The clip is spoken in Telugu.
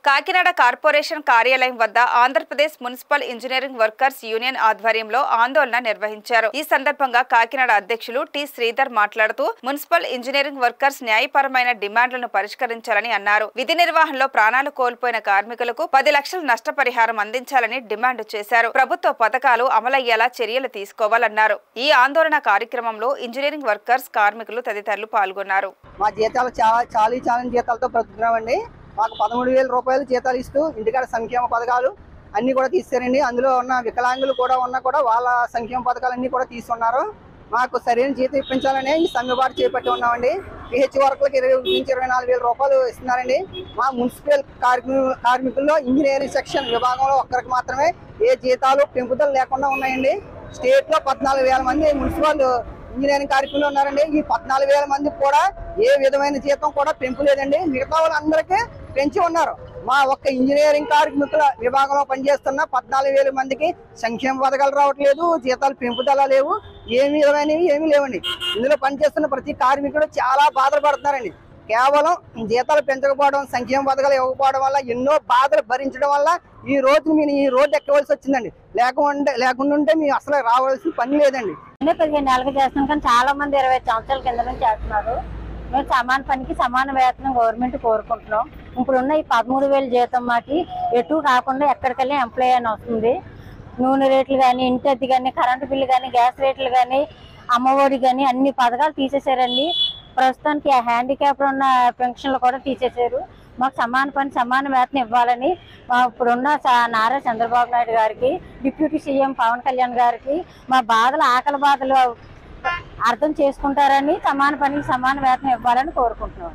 కాకినాడ కార్పొరేషన్ కార్యాలయం వద్ద Andhra Pradesh municipal engineering workers union ఆధ్వర్యంలో ఆందోళన నిర్వహించారు. ఈ సందర్భంగా కాకినాడ అధ్యక్షులు టి శ్రీధర్ మాట్లాడుతూ మున్సిపల్ ఇంజనీరింగ్ వర్కర్స్ న్యాయపరమైన డిమాండ్లను పరిష్కరించాలని అన్నారు. విధి నిర్వహణలో ప్రాణాలు కోల్పోయిన కార్మికులకు 10 లక్షల నష్టపరిహారం అందించాలని డిమాండ్ చేశారు. ప్రభుత్వ పథకాలు అమలయ్యేలా చర్యలు తీసుకోవాలన్నారు. ఈ ఆందోళన కార్యక్రమంలో ఇంజనీరింగ్ వర్కర్స్, కార్మికులు తదితరులు పాల్గొన్నారు. మా జీతాలు చాలా జీతాలతో బ్రతుకున్నామండి. మాకు 13,000 రూపాయలు జీతాలు ఇస్తూ ఇంటికాడ సంక్షేమ పథకాలు అన్ని కూడా తీస్తారండి. అందులో ఉన్న వికలాంగులు కూడా వాళ్ళ సంక్షేమ పథకాలన్నీ కూడా తీసుకున్నారు. మాకు సరైన జీతం ఇప్పించాలని ఈ సమ్మెబాటు చేపట్టి ఉన్నామండి. పిహెచ్ వర్కులకు 20 నుంచి 24,000 రూపాయలు ఇస్తున్నారండి. మా మున్సిపల్ కార్మికుల్లో ఇంజనీరింగ్ సెక్షన్ విభాగంలో ఒక్కరికి మాత్రమే ఏ జీతాలు పెంపుదల లేకుండా ఉన్నాయండి. స్టేట్ లో 14,000 మంది మున్సిపల్ ఇంజనీరింగ్ కార్మికులు ఉన్నారండి. ఈ 14,000 మందికి కూడా ఏ విధమైన జీతం కూడా పెంపు లేదండి. మిగతా వాళ్ళందరికీ పెంచి ఉన్నారు. మా ఒక్క ఇంజనీరింగ్ కార్మికుల విభాగంలో పనిచేస్తున్న 14,000 మందికి సంక్షేమ పథకాలు రావట్లేదు, జీతాలు పెంపుదల లేవు, ఏమీ లేవండి. ఇందులో పనిచేస్తున్న ప్రతి కార్మికుడు చాలా బాధలు పడుతున్నారండి. కేవలం జీతాలు పెంచకపోవడం, సంక్షేమ పథకాలు ఇవ్వకపోవడం వల్ల ఎన్నో బాధలు భరించడం వల్ల ఈ రోడ్డు ఎక్కవలసి వచ్చిందండి. లేకుండా ఉంటే మేము అసలు రావాల్సిన పని లేదండి. 15 ఏళ్ళకి చేస్తున్నాం కానీ చాలా మంది 25 సంవత్సరాల కింద నుంచి చేస్తున్నారు. మేము సమాన పనికి సమాన వేతనం గవర్నమెంట్ కోరుకుంటున్నాం. ఇప్పుడున్న ఈ 13,000 జీతం మాకి ఎటు కాకుండా ఎక్కడికెళ్ళి ఎంప్లాయ్ అని వస్తుంది. నూనె రేట్లు కానీ, ఇంటి అద్దె కానీ, కరెంటు బిల్లు కానీ, గ్యాస్ రేట్లు కానీ, అమ్మఒడి కానీ అన్ని పథకాలు తీసేశారండి. ప్రస్తుతానికి హ్యాండిక్యాప్ ఉన్న పెన్షన్లు కూడా తీసేశారు. మాకు సమాన పని సమాన వేతనం ఇవ్వాలని మా ఇప్పుడున్న నారా చంద్రబాబు నాయుడు గారికి, డిప్యూటీ సీఎం పవన్ కళ్యాణ్ గారికి మా బాధలు, ఆకలి బాధలు అర్థం చేసుకుంటారని సమాన పనికి సమాన వేతనం ఇవ్వాలని కోరుకుంటున్నాం.